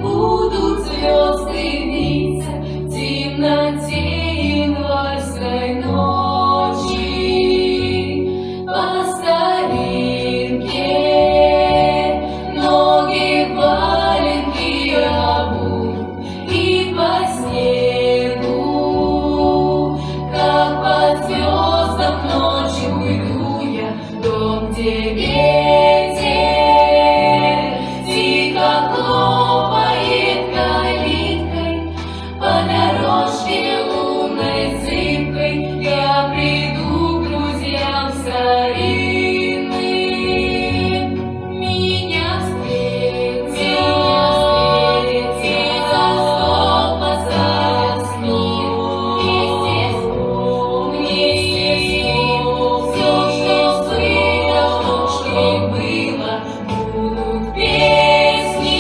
Будут звезды виться в темноте январской ночи. По старинке ноги валенки обут, и по снегу, как по звездам ночью иду я в дом, где ветер тихо хлопает калиткой, по дорожке лунной зыбкой я приду к друзьям старинным. Меня встретят, за стол посадят смех, вместе вспомним все, что было, будут песни,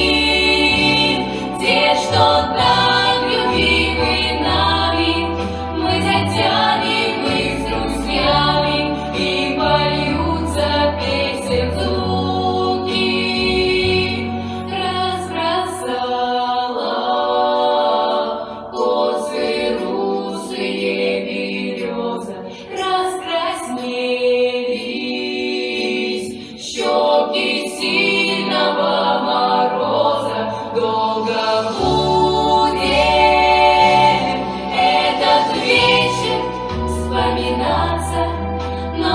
те, что так любимы нами. Мы затянем их с друзьями, и польются песен звуки. Разбросала косы русые береза, раскраснелись щеки сильного мороза. Долго будет этот вечер вспоминаться, но